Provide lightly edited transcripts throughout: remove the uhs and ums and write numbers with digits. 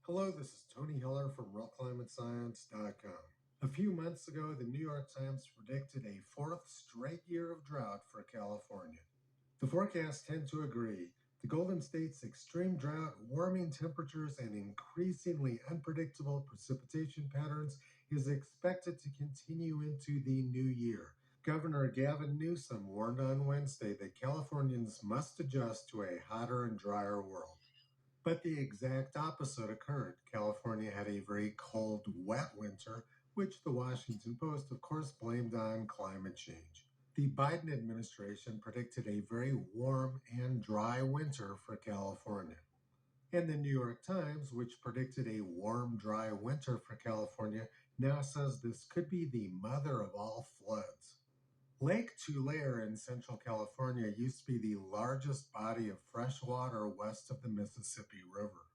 Hello, this is Tony Heller from RealClimateScience.com. A few months ago, the New York Times predicted a fourth straight year of drought for California. The forecasts tend to agree. The Golden State's extreme drought, warming temperatures, and increasingly unpredictable precipitation patterns is expected to continue into the new year. Governor Gavin Newsom warned on Wednesday that Californians must adjust to a hotter and drier world. But the exact opposite occurred. California had a very cold, wet winter, which the Washington Post, of course, blamed on climate change. The Biden administration predicted a very warm and dry winter for California. And the New York Times, which predicted a warm, dry winter for California, now says this could be the mother of all floods. Lake Tulare in Central California used to be the largest body of fresh water west of the Mississippi River.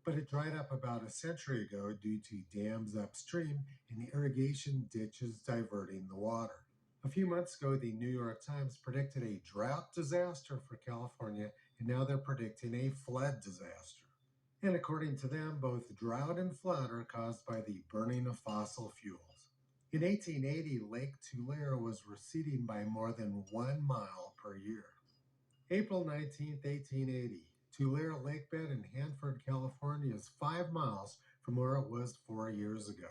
But it dried up about a century ago due to dams upstream and irrigation ditches diverting the water. A few months ago, the New York Times predicted a drought disaster for California, and now they're predicting a flood disaster. And according to them, both drought and flood are caused by the burning of fossil fuels. In 1880, Lake Tulare was receding by more than 1 mile per year. April 19, 1880, Tulare Lake Bed in Hanford, California is 5 miles from where it was 4 years ago.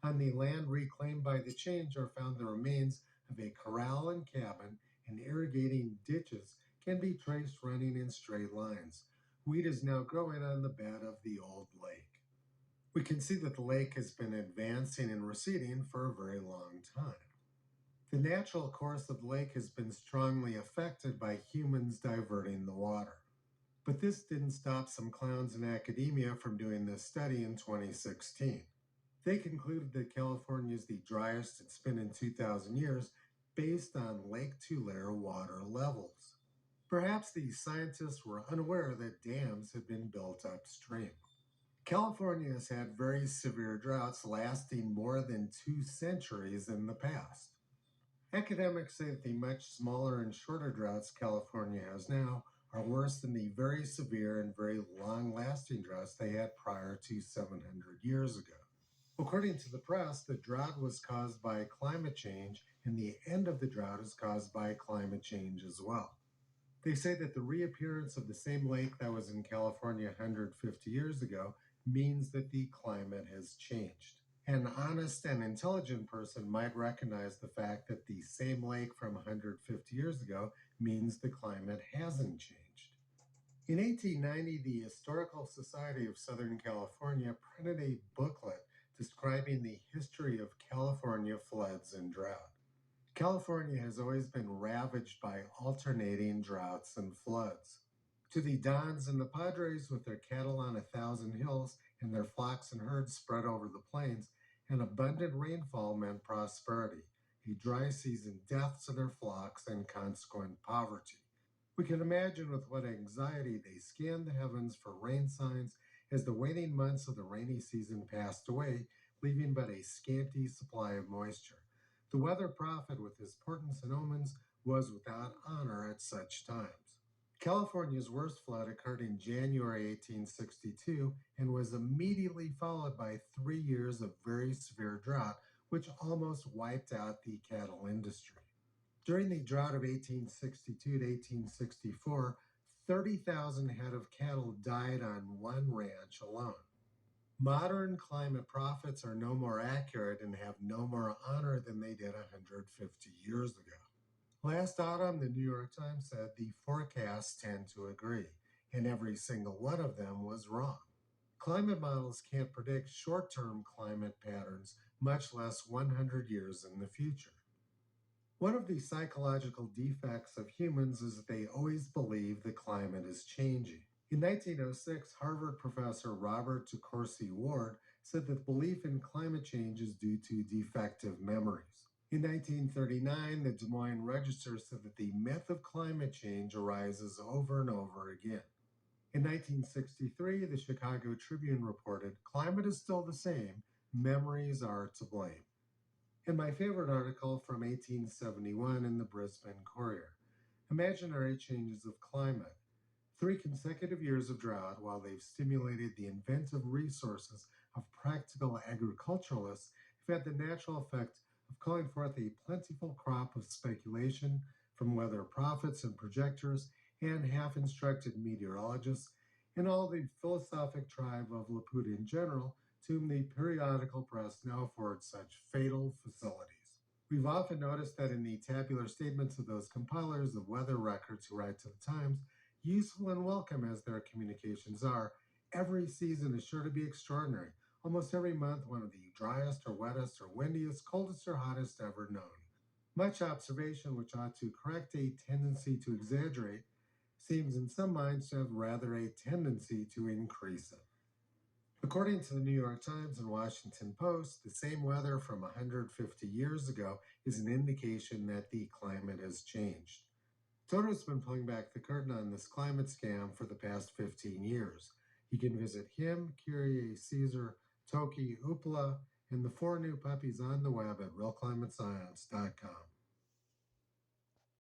On the land reclaimed by the change are found the remains of a corral and cabin, and irrigating ditches can be traced running in straight lines. Wheat is now growing on the bed of the old lake. We can see that the lake has been advancing and receding for a very long time. The natural course of the lake has been strongly affected by humans diverting the water. But this didn't stop some clowns in academia from doing this study in 2016. They concluded that California is the driest it's been in 2,000 years based on Lake Tulare water levels. Perhaps these scientists were unaware that dams had been built upstream. California has had very severe droughts lasting more than 2 centuries in the past. Academics say that the much smaller and shorter droughts California has now are worse than the very severe and very long-lasting droughts they had prior to 700 years ago. According to the press, the drought was caused by climate change, and the end of the drought is caused by climate change as well. They say that the reappearance of the same lake that was in California 150 years ago means that the climate has changed. An honest and intelligent person might recognize the fact that the same lake from 150 years ago means the climate hasn't changed. In 1890, the Historical Society of Southern California printed a booklet describing the history of California floods and drought. California has always been ravaged by alternating droughts and floods. To the Dons and the Padres, with their cattle on 1,000 hills and their flocks and herds spread over the plains, an abundant rainfall meant prosperity, a dry season death to their flocks, and consequent poverty. We can imagine with what anxiety they scanned the heavens for rain signs as the waning months of the rainy season passed away, leaving but a scanty supply of moisture. The weather prophet, with his portents and omens, was without honor at such times. California's worst flood occurred in January 1862 and was immediately followed by 3 years of very severe drought, which almost wiped out the cattle industry. During the drought of 1862 to 1864, 30,000 head of cattle died on one ranch alone. Modern climate prophets are no more accurate and have no more honor than they did 150 years ago. Last autumn, the New York Times said the forecasts tend to agree, and every single one of them was wrong. Climate models can't predict short-term climate patterns, much less 100 years in the future. One of the psychological defects of humans is that they always believe the climate is changing. In 1906, Harvard professor Robert de Courcy Ward said that belief in climate change is due to defective memories. In 1939, the Des Moines Register said that the myth of climate change arises over and over again. In 1963, the Chicago Tribune reported, "Climate is still the same, memories are to blame." And my favorite article from 1871 in the Brisbane Courier, "Imaginary Changes of Climate. 3 consecutive years of drought, while they've stimulated the inventive resources of practical agriculturalists, have had the natural effect of calling forth a plentiful crop of speculation from weather prophets and projectors and half instructed meteorologists, and all the philosophic tribe of Laputa in general, to whom the periodical press now affords such fatal facilities. We've often noticed that in the tabular statements of those compilers of weather records who write to the Times, useful and welcome as their communications are, every season is sure to be extraordinary. Almost every month, one of the driest or wettest or windiest, coldest or hottest ever known. Much observation, which ought to correct a tendency to exaggerate, seems in some minds to have rather a tendency to increase it. According to the New York Times and Washington Post, the same weather from 150 years ago is an indication that the climate has changed. Toto's been pulling back the curtain on this climate scam for the past 15 years. You can visit him, Kyrie Caesar, Toki, Upala, and the 4 new puppies on the web at realclimatescience.com.